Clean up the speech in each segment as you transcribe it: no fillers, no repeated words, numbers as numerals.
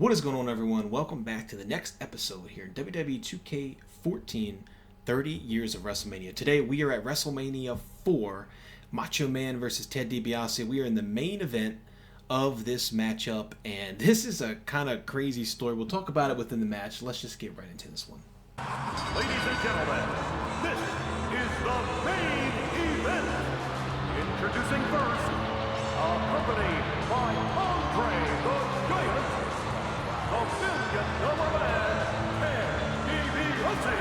What is going on, everyone? Welcome back to the next episode here in WWE 2K14 30 Years of Wrestlemania. Today we are at Wrestlemania 4, Macho Man versus Ted DiBiase. We are in the main event of this matchup, and this is a kind of crazy story. We'll talk about it within the match. Let's just get right into this one. Ladies and gentlemen, this is the main event. Introducing first, accompanied by Andre the Giant, the $1 Million Man, Ted DiBiase.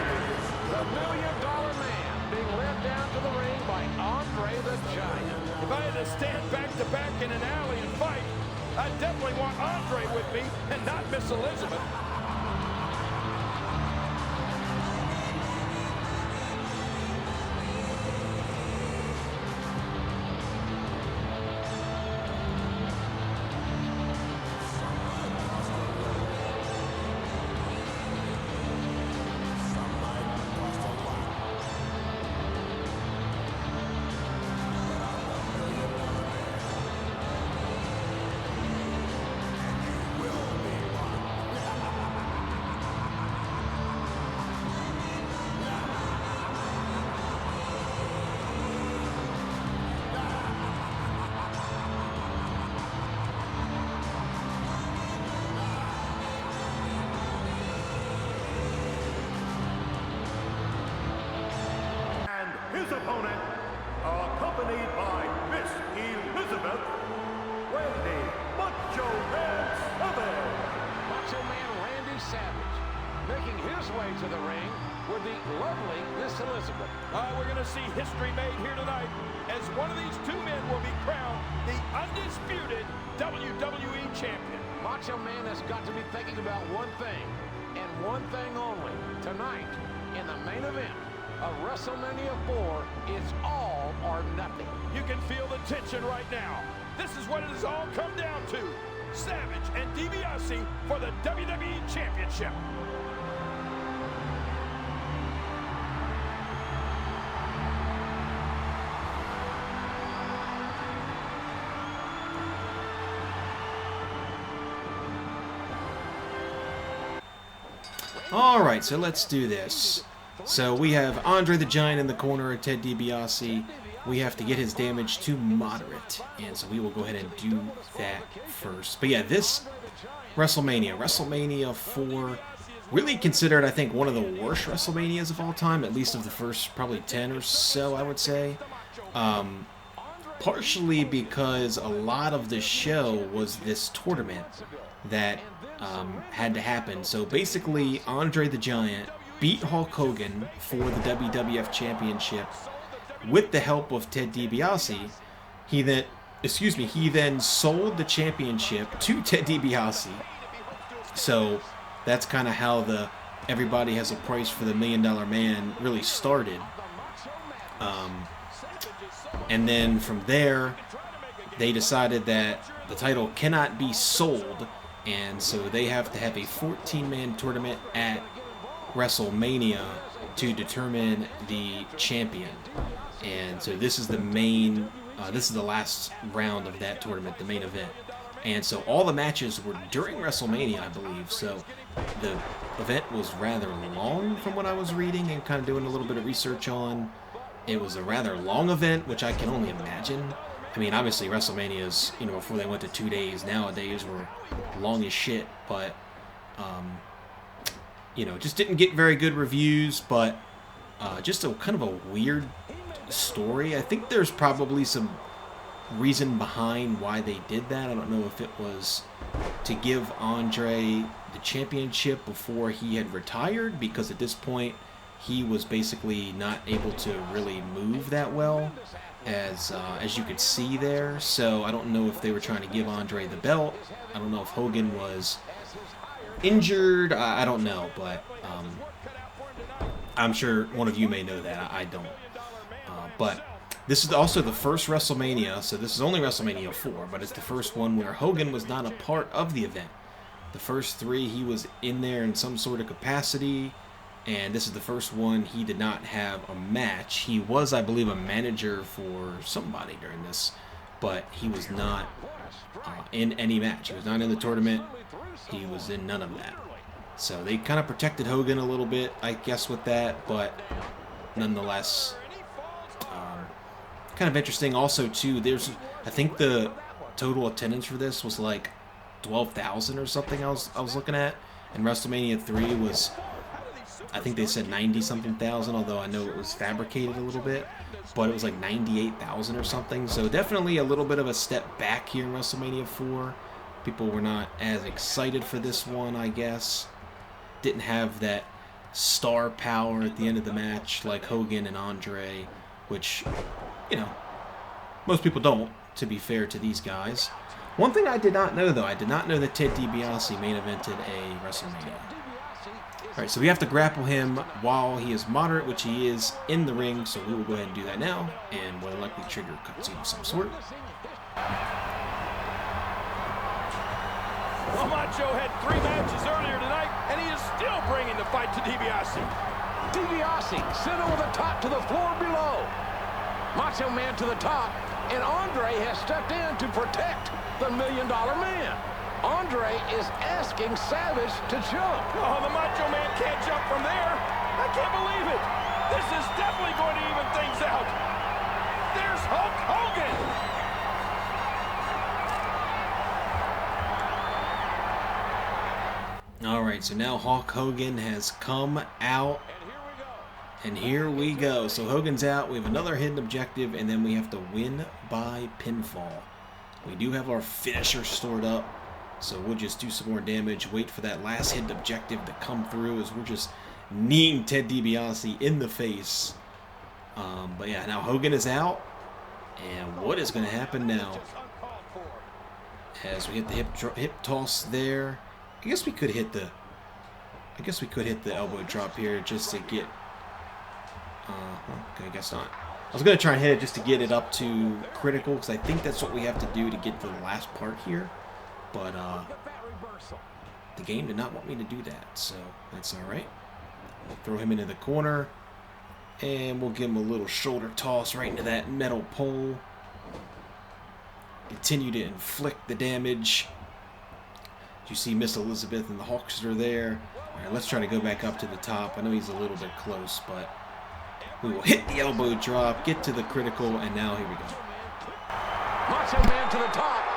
The $1 Million Man being led down to the ring by Andre the Giant. If I had to stand back to back in an alley and fight, I'd definitely want Andre with me and not Miss Elizabeth. His opponent, accompanied by Miss Elizabeth, Randy Macho Man Savage. Macho Man Randy Savage making his way to the ring with the lovely Miss Elizabeth. We're going to see history made here tonight as one of these two men will be crowned the undisputed WWE Champion. Macho Man has got to be thinking about one thing, and one thing only. Tonight, in the main event of WrestleMania 4, it's all or nothing. You can feel the tension right now. This is what it has all come down to. Savage and DiBiase for the WWE Championship. All right, so let's do this. So we have Andre the Giant in the corner of Ted DiBiase. We have to get his damage to moderate, and so we will go ahead and do that first. But yeah, this WrestleMania 4, really considered, I think, one of the worst WrestleManias of all time, at least of the first probably 10 or so, I would say. Partially because a lot of the show was this tournament that had to happen. So basically, Andre the Giant beat Hulk Hogan for the WWF Championship with the help of Ted DiBiase. He then sold the championship to Ted DiBiase. So that's kind of how the everybody has a price for the $1 Million Man really started. And then from there, they decided that the title cannot be sold, and so they have to have a 14-man tournament at WrestleMania to determine the champion. And so this is the main, this is the last round of that tournament, the main event. And so all the matches were during WrestleMania, I believe. So the event was rather long from what I was reading and kind of doing a little bit of research on. It was a rather long event, which I can only imagine. I mean, obviously WrestleManias, before they went to 2 days, nowadays were long as shit, but just didn't get very good reviews, but just a kind of a weird story. I think there's probably some reason behind why they did that. I don't know if it was to give Andre the championship before he had retired, because at this point he was basically not able to really move that well, as you could see there. So I don't know if they were trying to give Andre the belt. I don't know if Hogan was injured. I don't know, but I'm sure one of you may know that. I don't. But this is also the first WrestleMania, so this is only WrestleMania 4, but it's the first one where Hogan was not a part of the event. The first three, he was in there in some sort of capacity, and this is the first one he did not have a match. He was, I believe, a manager for somebody during this, but he was not in any match. He was not in the tournament. He was in none of that. So they kind of protected Hogan a little bit, I guess, with that. But nonetheless, kind of interesting. Also, too, I think the total attendance for this was like 12,000 or something. I was looking at, and WrestleMania 3 was, I think they said 90-something thousand, although I know it was fabricated a little bit, but it was like 98,000 or something. So definitely a little bit of a step back here in WrestleMania 4. People were not as excited for this one, I guess. Didn't have that star power at the end of the match like Hogan and Andre, which, you know, most people don't, to be fair to these guys. One thing I did not know, though, I did not know that Ted DiBiase main evented a WrestleMania. Alright, so we have to grapple him while he is moderate, which he is in the ring, so we will go ahead and do that now, and will likely trigger a cutscene of some sort. Well, Macho had 3 matches earlier tonight, and he is still bringing the fight to DiBiase. DiBiase sent over the top to the floor below. Macho Man to the top, and Andre has stepped in to protect the $1 Million Man. Andre is asking Savage to jump. Oh, the Macho Man can't jump from there. I can't believe it. This is definitely going to even things out. There's Hulk Hogan. Alright, so now Hulk Hogan has come out, and here we go. So Hogan's out, we have another hidden objective, and then we have to win by pinfall. We do have our finisher stored up, so we'll just do some more damage, wait for that last hidden objective to come through as we're just kneeing Ted DiBiase in the face. But yeah, now Hogan is out, and what is going to happen now? As we hit the hip toss there. I guess we could hit the elbow drop here just to get. Okay, I guess not. I was gonna try and hit it just to get it up to critical, because I think that's what we have to do to get to the last part here. But the game did not want me to do that, so that's all right. We'll throw him into the corner, and we'll give him a little shoulder toss right into that metal pole. Continue to inflict the damage. You see Miss Elizabeth and the Hulkster there. Alright, let's try to go back up to the top. I know he's a little bit close, but we will hit the elbow drop, get to the critical, and now here we go. Macho Man to the top.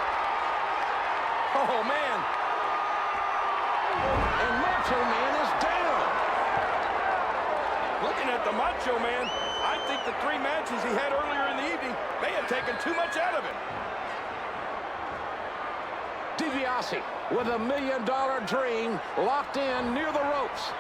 Oh, man. And Macho Man is down. Looking at the Macho Man, I think the 3 matches he had earlier in the evening may have taken too much out of him. DiBiase with a $1 Million Dream locked in near the ropes.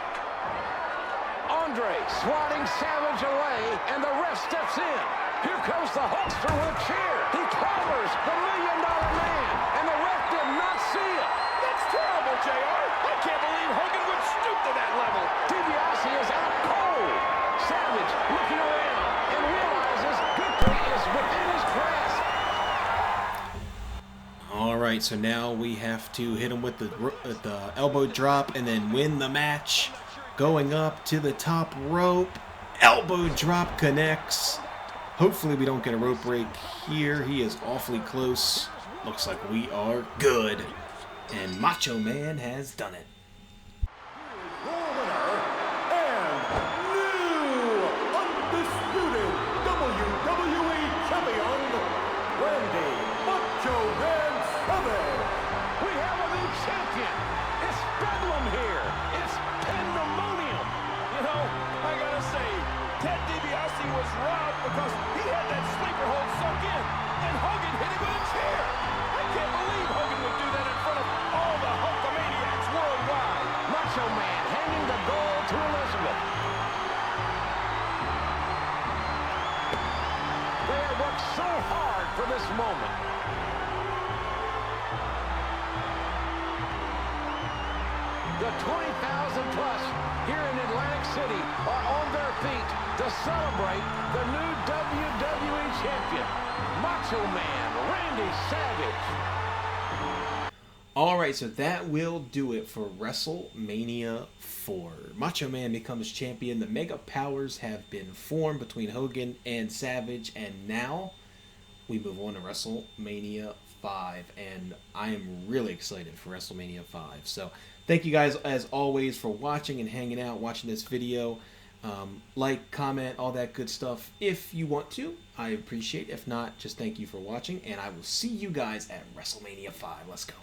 Andre swatting Savage away, and the ref steps in. Here comes the Hulkster with a chair. He covers the $1 Million Man, and the ref did not see it. That's terrible, JR. I can't believe Hogan would stoop to that level. DiBiase is out cold. Savage looking around and realizes victory is within his grasp. Alright, so now we have to hit him with the elbow drop and then win the match. Going up to the top rope. Elbow drop connects. Hopefully we don't get a rope break here. He is awfully close. Looks like we are good. And Macho Man has done it. Your winner and new undisputed WWE Champion, Randy Macho Man Savage. We have a new champion. It's Bedlam here. It's pandemonium. You know, I gotta say, Ted DiBiase was robbed because he had that sleeper hold sunk in, and Hogan hit him with a chair. I can't believe Hogan would do that in front of all the Hulkamaniacs worldwide. Macho Man handing the gold to Elizabeth. They have worked so hard for this moment. The 20,000 plus here in Atlantic City are on their feet to celebrate the new WWE Champion, Macho Man Randy Savage. Alright, so that will do it for WrestleMania 4. Macho Man becomes champion. The Mega Powers have been formed between Hogan and Savage, and now we move on to WrestleMania 5, and I am really excited for WrestleMania 5. So thank you guys, as always, for watching and hanging out, watching this video. Like, comment, all that good stuff if you want to. I appreciate it. If not, just thank you for watching, and I will see you guys at WrestleMania 5. Let's go.